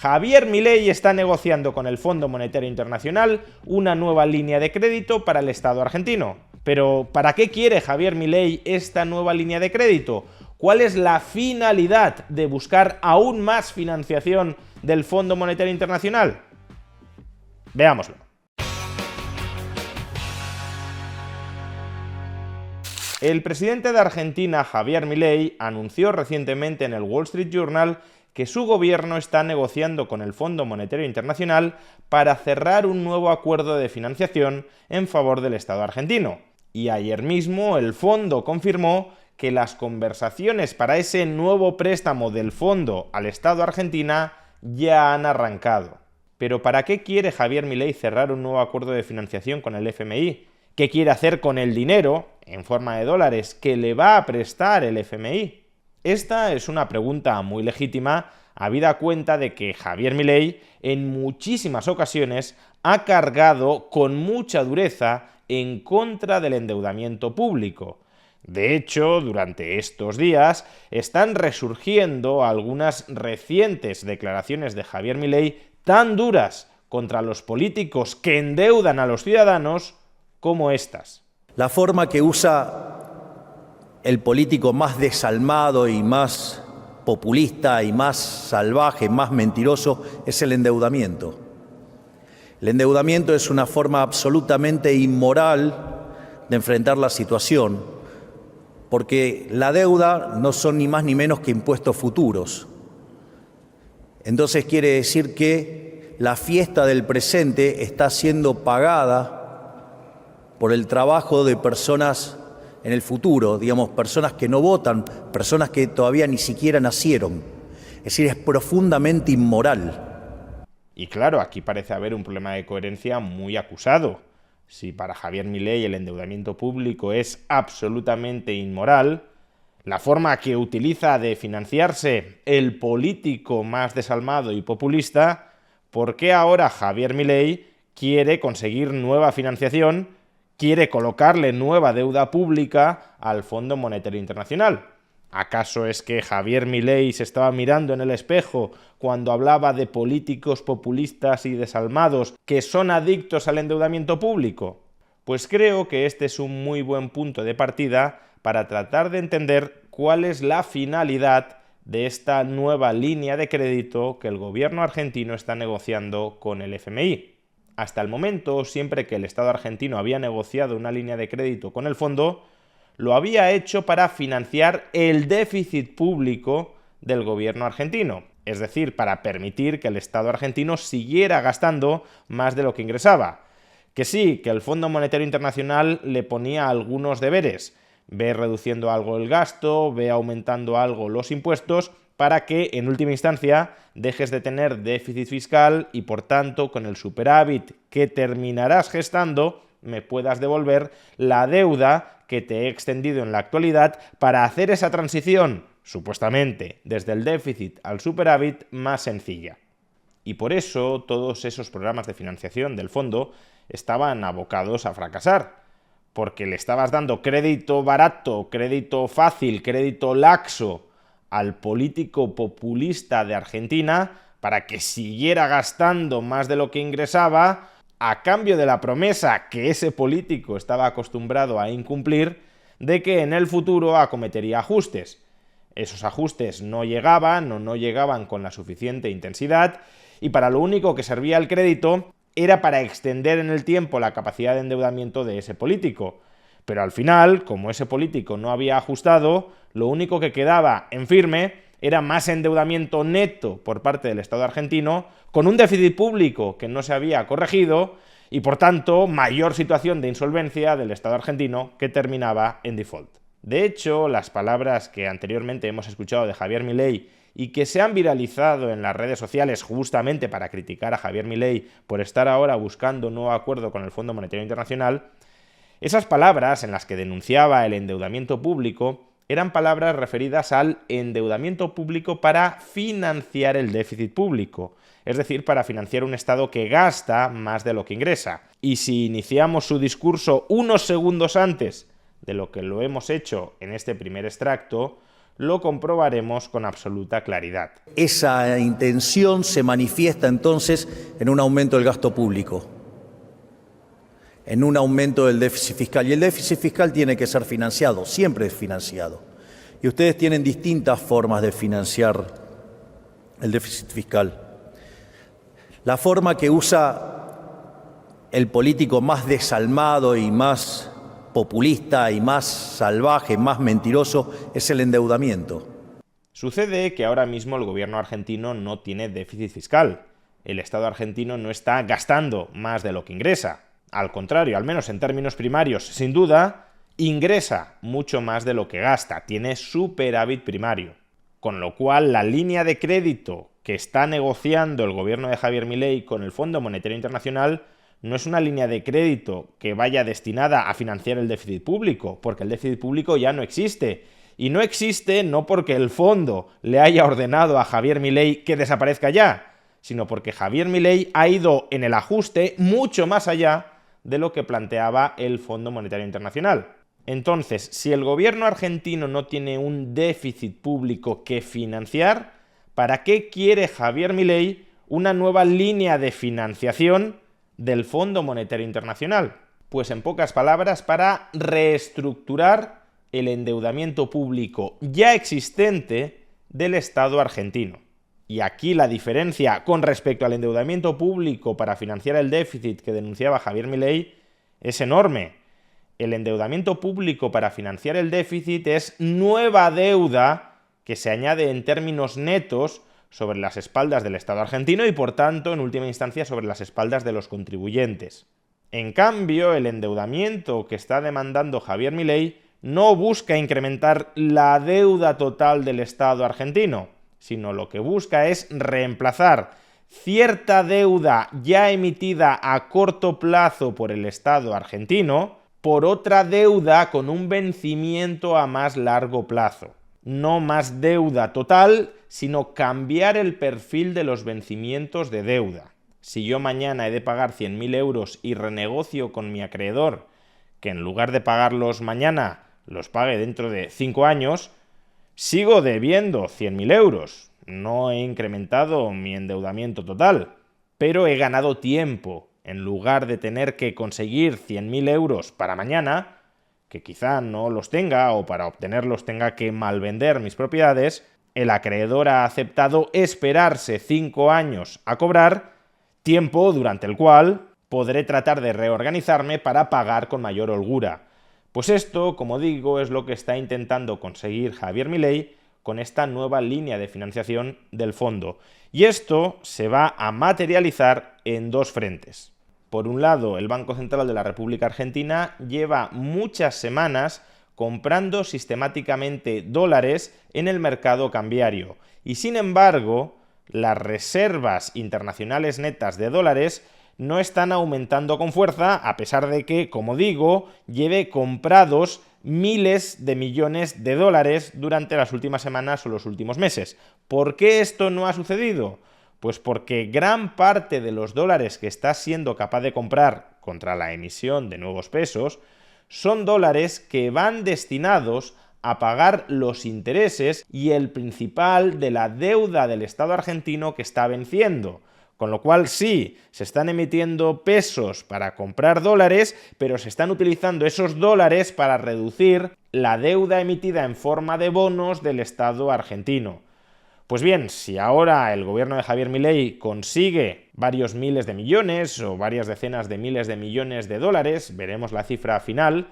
Javier Milei está negociando con el Fondo Monetario Internacional una nueva línea de crédito para el Estado argentino. Pero, ¿para qué quiere Javier Milei esta nueva línea de crédito? ¿Cuál es la finalidad de buscar aún más financiación del Fondo Monetario Internacional? Veámoslo. El presidente de Argentina, Javier Milei, anunció recientemente en el Wall Street Journal que su gobierno está negociando con el Fondo Monetario Internacional para cerrar un nuevo acuerdo de financiación en favor del Estado argentino. Y ayer mismo el fondo confirmó que las conversaciones para ese nuevo préstamo del fondo al Estado argentino ya han arrancado. Pero ¿para qué quiere Javier Milei cerrar un nuevo acuerdo de financiación con el FMI? ¿Qué quiere hacer con el dinero, en forma de dólares, que le va a prestar el FMI? Esta es una pregunta muy legítima, habida cuenta de que Javier Milei en muchísimas ocasiones ha cargado con mucha dureza en contra del endeudamiento público. De hecho, durante estos días están resurgiendo algunas recientes declaraciones de Javier Milei tan duras contra los políticos que endeudan a los ciudadanos como estas. La forma que usa el político más desalmado y más populista y más salvaje, más mentiroso, es el endeudamiento. El endeudamiento es una forma absolutamente inmoral de enfrentar la situación, porque la deuda no son ni más ni menos que impuestos futuros. Entonces quiere decir que la fiesta del presente está siendo pagada por el trabajo de personas en el futuro, digamos, personas que no votan, personas que todavía ni siquiera nacieron. Es decir, es profundamente inmoral. Y claro, aquí parece haber un problema de coherencia muy acusado. Si para Javier Milei el endeudamiento público es absolutamente inmoral, la forma que utiliza de financiarse el político más desalmado y populista, ¿por qué ahora Javier Milei quiere conseguir nueva financiación, quiere colocarle nueva deuda pública al Fondo Monetario Internacional? ¿Acaso es que Javier Milei se estaba mirando en el espejo cuando hablaba de políticos populistas y desalmados que son adictos al endeudamiento público? Pues creo que este es un muy buen punto de partida para tratar de entender cuál es la finalidad de esta nueva línea de crédito que el gobierno argentino está negociando con el FMI. Hasta el momento, siempre que el Estado argentino había negociado una línea de crédito con el fondo, lo había hecho para financiar el déficit público del gobierno argentino, es decir, para permitir que el Estado argentino siguiera gastando más de lo que ingresaba. Que sí, que el Fondo Monetario Internacional le ponía algunos deberes, ve reduciendo algo el gasto, ve aumentando algo los impuestos, para que, en última instancia, dejes de tener déficit fiscal y, por tanto, con el superávit que terminarás gestando, me puedas devolver la deuda que te he extendido en la actualidad para hacer esa transición, supuestamente, desde el déficit al superávit más sencilla. Y por eso todos esos programas de financiación del fondo estaban abocados a fracasar, porque le estabas dando crédito barato, crédito fácil, crédito laxo al político populista de Argentina para que siguiera gastando más de lo que ingresaba a cambio de la promesa que ese político estaba acostumbrado a incumplir de que en el futuro acometería ajustes. Esos ajustes no llegaban o no llegaban con la suficiente intensidad y para lo único que servía el crédito era para extender en el tiempo la capacidad de endeudamiento de ese político. Pero al final, como ese político no había ajustado, lo único que quedaba en firme era más endeudamiento neto por parte del Estado argentino, con un déficit público que no se había corregido y, por tanto, mayor situación de insolvencia del Estado argentino que terminaba en default. De hecho, las palabras que anteriormente hemos escuchado de Javier Milei y que se han viralizado en las redes sociales justamente para criticar a Javier Milei por estar ahora buscando un nuevo acuerdo con el Fondo Monetario Internacional, esas palabras en las que denunciaba el endeudamiento público eran palabras referidas al endeudamiento público para financiar el déficit público, es decir, para financiar un Estado que gasta más de lo que ingresa. Y si iniciamos su discurso unos segundos antes de lo que lo hemos hecho en este primer extracto, lo comprobaremos con absoluta claridad. Esa intención se manifiesta entonces en un aumento del gasto público, en un aumento del déficit fiscal. Y el déficit fiscal tiene que ser financiado, siempre es financiado. Y ustedes tienen distintas formas de financiar el déficit fiscal. La forma que usa el político más desalmado y más populista y más salvaje, más mentiroso, es el endeudamiento. Sucede que ahora mismo el gobierno argentino no tiene déficit fiscal. El Estado argentino no está gastando más de lo que ingresa. Al contrario, al menos en términos primarios, sin duda, ingresa mucho más de lo que gasta. Tiene superávit primario. Con lo cual, la línea de crédito que está negociando el gobierno de Javier Milei con el Fondo Monetario Internacional no es una línea de crédito que vaya destinada a financiar el déficit público, porque el déficit público ya no existe. Y no existe no porque el fondo le haya ordenado a Javier Milei que desaparezca ya, sino porque Javier Milei ha ido en el ajuste mucho más allá de lo que planteaba el Fondo Monetario Internacional. Entonces, si el gobierno argentino no tiene un déficit público que financiar, ¿para qué quiere Javier Milei una nueva línea de financiación del Fondo Monetario Internacional? Pues en pocas palabras, para reestructurar el endeudamiento público ya existente del Estado argentino. Y aquí la diferencia con respecto al endeudamiento público para financiar el déficit que denunciaba Javier Milei es enorme. El endeudamiento público para financiar el déficit es nueva deuda que se añade en términos netos sobre las espaldas del Estado argentino y, por tanto, en última instancia, sobre las espaldas de los contribuyentes. En cambio, el endeudamiento que está demandando Javier Milei no busca incrementar la deuda total del Estado argentino, sino lo que busca es reemplazar cierta deuda ya emitida a corto plazo por el Estado argentino por otra deuda con un vencimiento a más largo plazo. No más deuda total, sino cambiar el perfil de los vencimientos de deuda. Si yo mañana he de pagar 100.000 euros y renegocio con mi acreedor, que en lugar de pagarlos mañana los pague dentro de 5 años, sigo debiendo 100.000 euros. No he incrementado mi endeudamiento total, pero he ganado tiempo. En lugar de tener que conseguir 100.000 euros para mañana, que quizá no los tenga o para obtenerlos tenga que malvender mis propiedades, el acreedor ha aceptado esperarse 5 años a cobrar, tiempo durante el cual podré tratar de reorganizarme para pagar con mayor holgura. Pues esto, como digo, es lo que está intentando conseguir Javier Milei con esta nueva línea de financiación del fondo. Y esto se va a materializar en dos frentes. Por un lado, el Banco Central de la República Argentina lleva muchas semanas comprando sistemáticamente dólares en el mercado cambiario. Y sin embargo, las reservas internacionales netas de dólares no están aumentando con fuerza, a pesar de que, como digo, lleve comprados miles de millones de dólares durante las últimas semanas o los últimos meses. ¿Por qué esto no ha sucedido? Pues porque gran parte de los dólares que está siendo capaz de comprar contra la emisión de nuevos pesos son dólares que van destinados a pagar los intereses y el principal de la deuda del Estado argentino que está venciendo. Con lo cual sí, se están emitiendo pesos para comprar dólares, pero se están utilizando esos dólares para reducir la deuda emitida en forma de bonos del Estado argentino. Pues bien, si ahora el gobierno de Javier Milei consigue varios miles de millones o varias decenas de miles de millones de dólares, veremos la cifra final,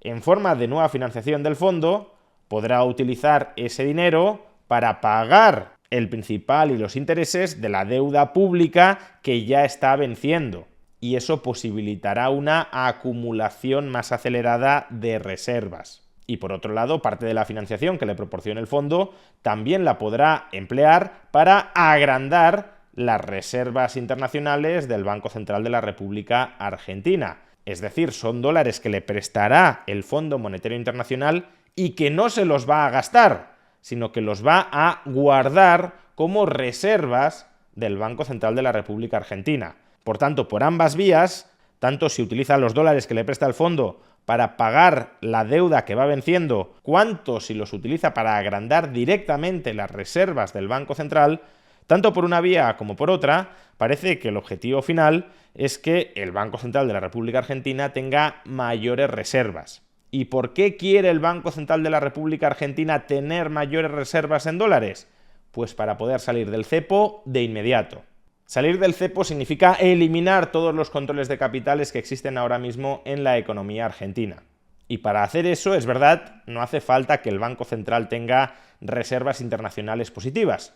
en forma de nueva financiación del fondo, podrá utilizar ese dinero para pagar el principal y los intereses de la deuda pública que ya está venciendo. Y eso posibilitará una acumulación más acelerada de reservas. Y por otro lado, parte de la financiación que le proporcione el fondo también la podrá emplear para agrandar las reservas internacionales del Banco Central de la República Argentina. Es decir, son dólares que le prestará el Fondo Monetario Internacional y que no se los va a gastar, sino que los va a guardar como reservas del Banco Central de la República Argentina. Por tanto, por ambas vías, tanto si utiliza los dólares que le presta el fondo para pagar la deuda que va venciendo, cuánto si los utiliza para agrandar directamente las reservas del Banco Central, tanto por una vía como por otra, parece que el objetivo final es que el Banco Central de la República Argentina tenga mayores reservas. ¿Y por qué quiere el Banco Central de la República Argentina tener mayores reservas en dólares? Pues para poder salir del cepo de inmediato. Salir del cepo significa eliminar todos los controles de capitales que existen ahora mismo en la economía argentina. Y para hacer eso, es verdad, no hace falta que el Banco Central tenga reservas internacionales positivas.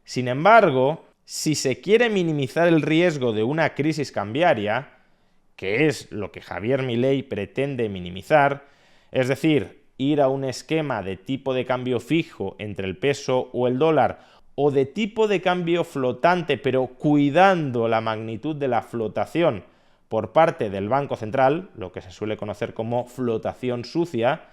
Sin embargo, si se quiere minimizar el riesgo de una crisis cambiaria, que es lo que Javier Milei pretende minimizar, es decir, ir a un esquema de tipo de cambio fijo entre el peso o el dólar, o de tipo de cambio flotante, pero cuidando la magnitud de la flotación por parte del Banco Central, lo que se suele conocer como flotación sucia,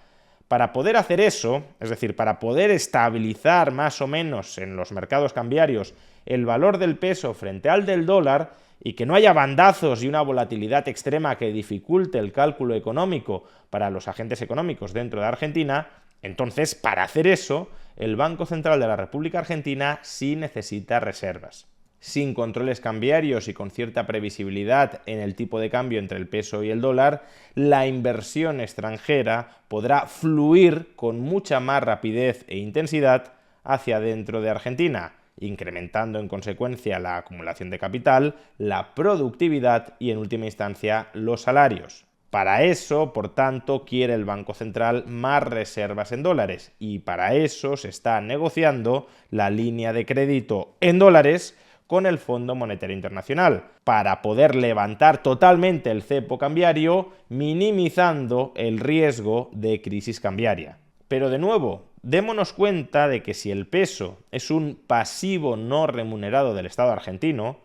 para poder hacer eso, es decir, para poder estabilizar más o menos en los mercados cambiarios el valor del peso frente al del dólar y que no haya bandazos y una volatilidad extrema que dificulte el cálculo económico para los agentes económicos dentro de Argentina, entonces, para hacer eso, el Banco Central de la República Argentina sí necesita reservas. Sin controles cambiarios y con cierta previsibilidad en el tipo de cambio entre el peso y el dólar, la inversión extranjera podrá fluir con mucha más rapidez e intensidad hacia dentro de Argentina, incrementando en consecuencia la acumulación de capital, la productividad y, en última instancia, los salarios. Para eso, por tanto, quiere el Banco Central más reservas en dólares y para eso se está negociando la línea de crédito en dólares con el Fondo Monetario Internacional, para poder levantar totalmente el cepo cambiario, minimizando el riesgo de crisis cambiaria. Pero de nuevo, démonos cuenta de que si el peso es un pasivo no remunerado del Estado argentino,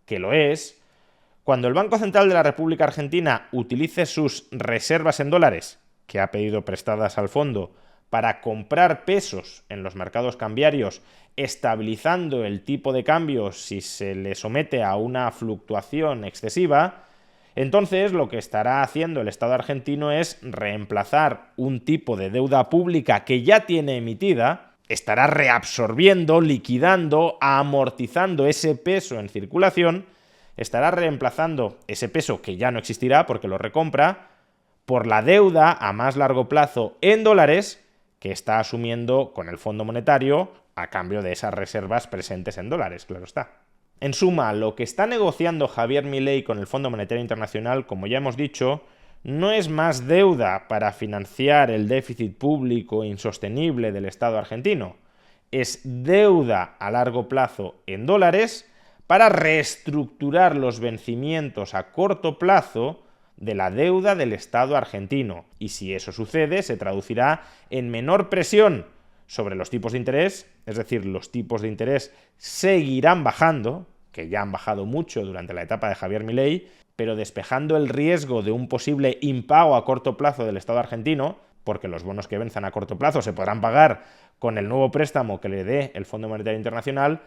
que lo es, cuando el Banco Central de la República Argentina utilice sus reservas en dólares, que ha pedido prestadas al fondo, para comprar pesos en los mercados cambiarios, estabilizando el tipo de cambio si se le somete a una fluctuación excesiva, entonces lo que estará haciendo el Estado argentino es reemplazar un tipo de deuda pública que ya tiene emitida, estará reabsorbiendo, liquidando, amortizando ese peso en circulación, estará reemplazando ese peso que ya no existirá porque lo recompra por la deuda a más largo plazo en dólares que está asumiendo con el Fondo Monetario a cambio de esas reservas presentes en dólares, claro está. En suma, lo que está negociando Javier Milei con el Fondo Monetario Internacional, como ya hemos dicho, no es más deuda para financiar el déficit público insostenible del Estado argentino, es deuda a largo plazo en dólares para reestructurar los vencimientos a corto plazo de la deuda del Estado argentino. Y si eso sucede, se traducirá en menor presión sobre los tipos de interés, es decir, los tipos de interés seguirán bajando, que ya han bajado mucho durante la etapa de Javier Milei, pero despejando el riesgo de un posible impago a corto plazo del Estado argentino, porque los bonos que venzan a corto plazo se podrán pagar con el nuevo préstamo que le dé el Fondo Monetario Internacional.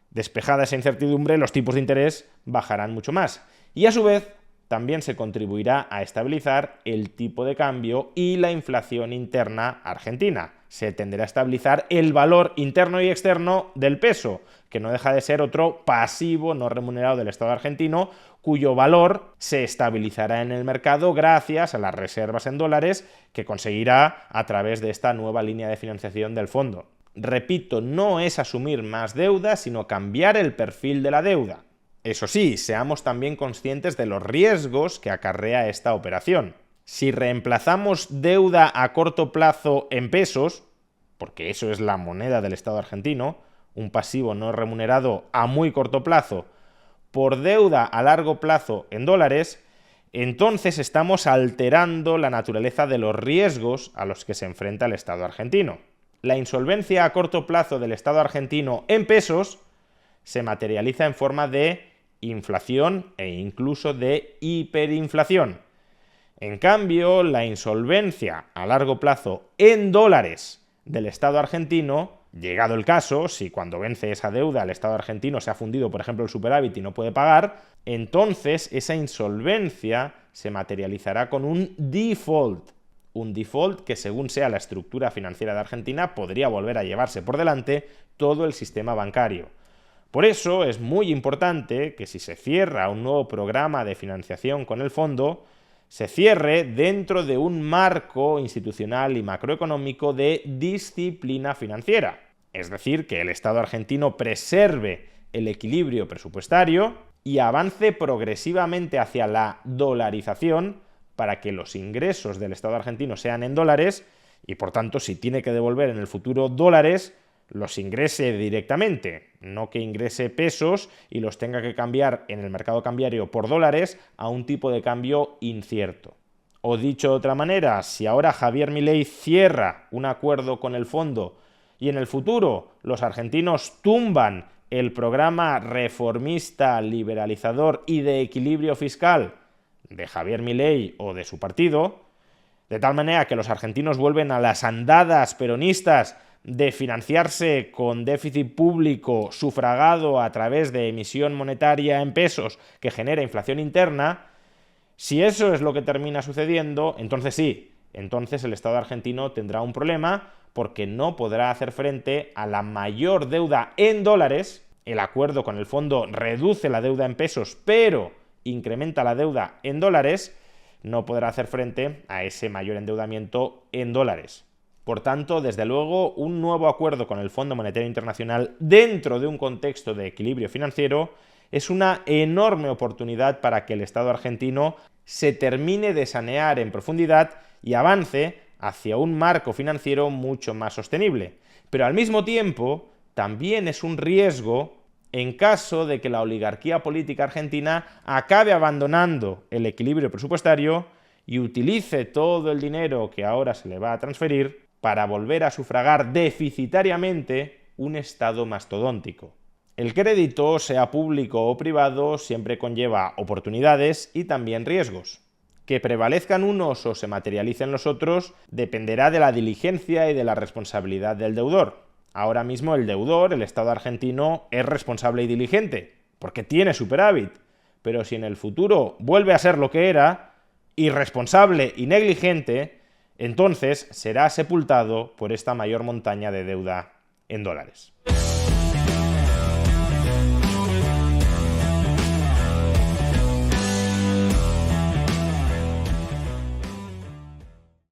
Despejada esa incertidumbre, los tipos de interés bajarán mucho más. Y a su vez, también se contribuirá a estabilizar el tipo de cambio y la inflación interna argentina. Se tenderá a estabilizar el valor interno y externo del peso, que no deja de ser otro pasivo no remunerado del Estado argentino, cuyo valor se estabilizará en el mercado gracias a las reservas en dólares que conseguirá a través de esta nueva línea de financiación del fondo. Repito, no es asumir más deuda, sino cambiar el perfil de la deuda. Eso sí, seamos también conscientes de los riesgos que acarrea esta operación. Si reemplazamos deuda a corto plazo en pesos, porque eso es la moneda del Estado argentino, un pasivo no remunerado a muy corto plazo, por deuda a largo plazo en dólares, entonces estamos alterando la naturaleza de los riesgos a los que se enfrenta el Estado argentino. La insolvencia a corto plazo del Estado argentino en pesos se materializa en forma de inflación e incluso de hiperinflación. En cambio, la insolvencia a largo plazo en dólares del Estado argentino, llegado el caso, si cuando vence esa deuda el Estado argentino se ha fundido, por ejemplo, el superávit y no puede pagar, entonces esa insolvencia se materializará con un default. Un default que, según sea la estructura financiera de Argentina, podría volver a llevarse por delante todo el sistema bancario. Por eso es muy importante que si se cierra un nuevo programa de financiación con el fondo, se cierre dentro de un marco institucional y macroeconómico de disciplina financiera. Es decir, que el Estado argentino preserve el equilibrio presupuestario y avance progresivamente hacia la dolarización para que los ingresos del Estado argentino sean en dólares y, por tanto, si tiene que devolver en el futuro dólares, los ingrese directamente, no que ingrese pesos y los tenga que cambiar en el mercado cambiario por dólares a un tipo de cambio incierto. O dicho de otra manera, si ahora Javier Milei cierra un acuerdo con el fondo y en el futuro los argentinos tumban el programa reformista, liberalizador y de equilibrio fiscal de Javier Milei o de su partido, de tal manera que los argentinos vuelven a las andadas peronistas de financiarse con déficit público sufragado a través de emisión monetaria en pesos que genera inflación interna, si eso es lo que termina sucediendo, entonces sí, entonces el Estado argentino tendrá un problema porque no podrá hacer frente a la mayor deuda en dólares. El acuerdo con el fondo reduce la deuda en pesos, pero incrementa la deuda en dólares, no podrá hacer frente a ese mayor endeudamiento en dólares. Por tanto, desde luego, un nuevo acuerdo con el Fondo Monetario Internacional dentro de un contexto de equilibrio financiero es una enorme oportunidad para que el Estado argentino se termine de sanear en profundidad y avance hacia un marco financiero mucho más sostenible. Pero al mismo tiempo, también es un riesgo en caso de que la oligarquía política argentina acabe abandonando el equilibrio presupuestario y utilice todo el dinero que ahora se le va a transferir para volver a sufragar deficitariamente un Estado mastodóntico. El crédito, sea público o privado, siempre conlleva oportunidades y también riesgos. Que prevalezcan unos o se materialicen los otros dependerá de la diligencia y de la responsabilidad del deudor. Ahora mismo el deudor, el Estado argentino, es responsable y diligente, porque tiene superávit. Pero si en el futuro vuelve a ser lo que era, irresponsable y negligente, entonces será sepultado por esta mayor montaña de deuda en dólares.